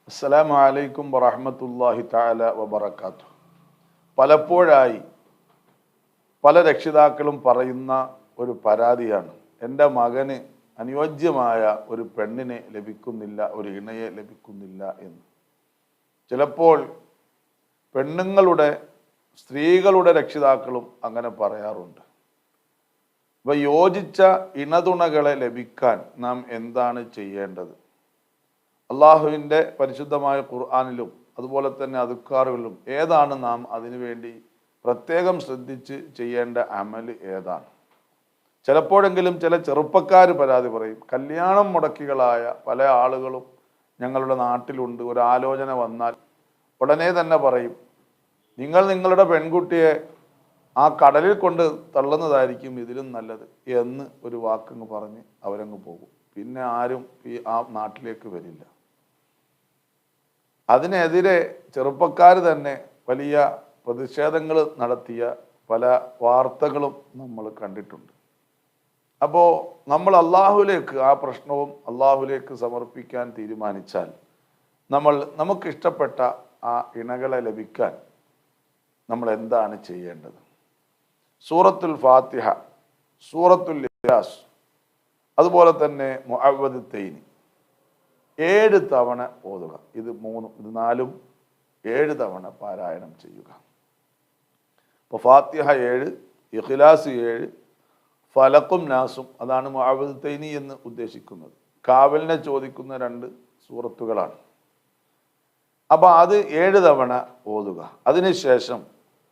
അസ്സലാമു അലൈക്കും വറഹ്മത്തുള്ളാഹി തആല വബറകാതുഹു. പലപ്പോഴായി പല രക്ഷിതാക്കളും പറയുന്ന ഒരു പരാതിയാണ്, എൻ്റെ മകന് അനുയോജ്യമായ ഒരു പെണ്ണിനെ ലഭിക്കുന്നില്ല, ഒരു ഇണയെ ലഭിക്കുന്നില്ല എന്ന്. ചിലപ്പോൾ പെണ്ണുങ്ങളുടെ സ്ത്രീകളുടെ രക്ഷിതാക്കളും അങ്ങനെ പറയാറുണ്ട്. അപ്പോൾ യോജിച്ച ഇണതുണകളെ ലഭിക്കാൻ നാം എന്താണ് ചെയ്യേണ്ടത്? അള്ളാഹുവിൻ്റെ പരിശുദ്ധമായ ഖുർആനിലും അതുപോലെ തന്നെ അദ്കാറുകളിലും ഏതാണ് നാം അതിനുവേണ്ടി പ്രത്യേകം ശ്രദ്ധിച്ച് ചെയ്യേണ്ട അമൽ ഏതാണ്? ചിലപ്പോഴെങ്കിലും ചില ചെറുപ്പക്കാർ പരാതി പറയും, കല്യാണം മുടക്കികളായ പല ആളുകളും ഞങ്ങളുടെ നാട്ടിലുണ്ട്. ഒരു ആലോചന വന്നാൽ ഉടനെ തന്നെ പറയും, നിങ്ങൾ നിങ്ങളുടെ പെൺകുട്ടിയെ ആ കടലിൽ കൊണ്ട് തള്ളുന്നതായിരിക്കും ഇതിലും നല്ലത് എന്ന് ഒരു വാക്കങ്ങ് പറഞ്ഞ് അവരങ്ങ് പോകും. പിന്നെ ആരും ആ നാട്ടിലേക്ക് വരില്ല. അതിനെതിരെ ചെറുപ്പക്കാർ തന്നെ വലിയ പ്രതിഷേധങ്ങൾ നടത്തിയ പല വാർത്തകളും നമ്മൾ കണ്ടിട്ടുണ്ട്. അപ്പോൾ നമ്മൾ അള്ളാഹുലേക്ക് ആ പ്രശ്നവും അള്ളാഹുലേക്ക് സമർപ്പിക്കാൻ തീരുമാനിച്ചാൽ നമുക്കിഷ്ടപ്പെട്ട ആ ഇണകളെ ലഭിക്കാൻ നമ്മൾ എന്താണ് ചെയ്യേണ്ടത്? സൂറത്തുൽ ഫാത്തിഹ, സൂറത്തുൽ ഇഖ്ലാസ്, അതുപോലെ തന്നെ മുഅവ്വദത്തൈനി 7 തവണ ഓതുക. ഇത് 4 7 തവണ പാരായണം ചെയ്യുക. അപ്പോൾ ഫാത്തിഹ 7, ഇഖ്ലാസ് 7, ഫലക്കും നാസും, അതാണ് മുഅവ്വദത്തൈനി എന്ന് ഉദ്ദേശിക്കുന്നത്. കാവലിനെ ചോദിക്കുന്ന 2 സൂറത്തുകളാണ്. അപ്പോൾ അത് 7 തവണ ഓതുക. അതിനുശേഷം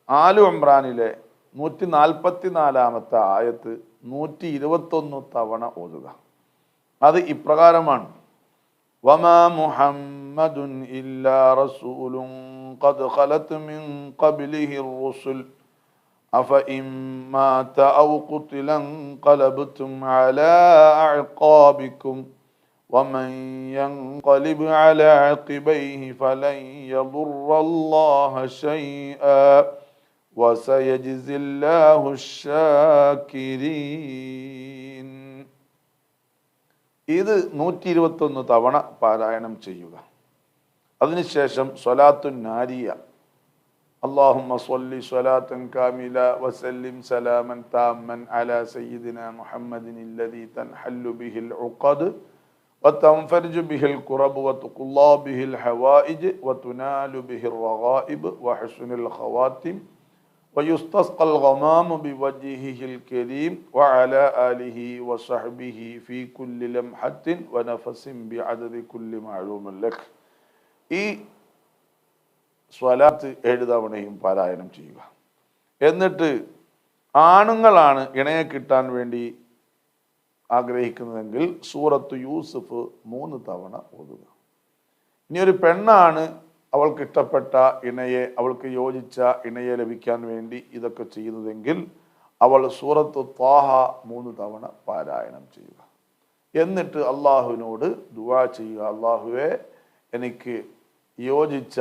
ആലു ഇമ്രാനിലെ 144-ാമത്തെ ആയത്ത് 121 തവണ ഓതുക. അത് ഇപ്രകാരമാണ്: വമാ മുഹമ്മദുൻ ഇല്ലാ റസൂലുൻ ഖദ് ഖലത് മിൻ ഖബ്ലിഹി الرسل അഫഇൻ മാത ഔ ഖുതില ഖലബ്തും അലാ അഅഖാബികും വമൻ യൻഖലിബ് അലാ അഖിബൈഹി ഫലൻ യദുറല്ലാഹ ശൈആ വസയജ്സില്ലാഹു ശാകിരീൻ. ഇത് 121 തവണ പാരായണം ചെയ്യുക. അതിനുശേഷം സ്വലാത്തുൻ നാരിയ, അല്ലാഹുമ്മ സ്വല്ലി സ്വലാത്തൻ കാമില വസല്ലിം സലാമൻ താമ്മൻ അലാ സയ്യിദിനാ മുഹമ്മദിൻ അല്ലദീ തൻഹല്ലു ബിഹിൽ ഉഖദ് വതൻഫർജു ബിഹിൽ ഖുറബ് വതുഖ്ലാ ബിഹിൽ ഹവായിജ് വതുനാലു ബിഹിർ റഗായിബ് വഹുസ്നുൽ ഖവാതിം ويستسقى الغمام بوجهه الكريم وعلى آله وصحبه في كل لمحة ونفس بعدد كل معلوم لك. ഈ സ്വലാത്ത് 7 തവണയും പാരായണം ചെയ്യുക. എന്നിട്ട് ആണുങ്ങളാണ് ഇണയെ കിട്ടാൻ വേണ്ടി ആഗ്രഹിക്കുന്നതെങ്കിൽ സൂറത്ത് യൂസുഫ് 3 തവണ ഓതുക. ഇനി ഒരു പെണ്ണാണ് അവൾക്ക് ഇഷ്ടപ്പെട്ട ഇണയെ, അവൾക്ക് യോജിച്ച ഇണയെ ലഭിക്കാൻ വേണ്ടി ഇതൊക്കെ ചെയ്യുന്നതെങ്കിൽ അവൾ സൂറത്ത് ത്വാഹ 3 തവണ പാരായണം ചെയ്യുക. എന്നിട്ട് അള്ളാഹുവിനോട് ദുആ ചെയ്യുക, അള്ളാഹുവേ എനിക്ക് യോജിച്ച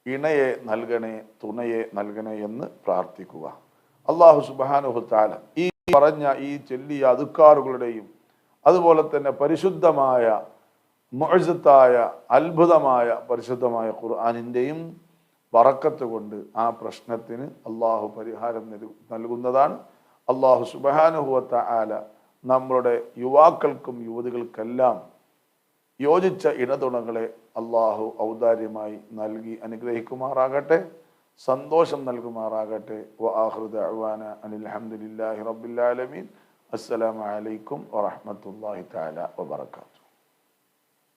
ഇണയെ നൽകണേ, തുണയെ നൽകണേ എന്ന് പ്രാർത്ഥിക്കുക. അള്ളാഹു സുബ്ഹാനഹു തആല ഈ പറഞ്ഞ ഈ ചൊല്ലിയ അദ്കാറുകളുടെയും അതുപോലെ തന്നെ പരിശുദ്ധമായ മുഅ്ജിസായ അത്ഭുതമായ പരിശുദ്ധമായ ഖുർആനിൻ്റെയും ബറക്കത്ത് കൊണ്ട് ആ പ്രശ്നത്തിന് അള്ളാഹു പരിഹാരം നൽകുന്നതാണ്. അള്ളാഹു സുബ്ഹാനഹു വ തആല നമ്മളുടെ യുവാക്കൾക്കും യുവതികൾക്കെല്ലാം യോജിച്ച ഇണതുണകളെ അള്ളാഹു ഔദാര്യമായി നൽകി അനുഗ്രഹിക്കുമാറാകട്ടെ, സന്തോഷം നൽകുമാറാകട്ടെ. വ ആഖിറു ദഅ്വാനാ അനിൽ ഹംദുലില്ലാഹി റബ്ബിൽ ആലമീൻ. അസ്സലാമു അലൈക്കും വറഹ്മത്തുള്ളാഹി തആല വബറകാതുഹു.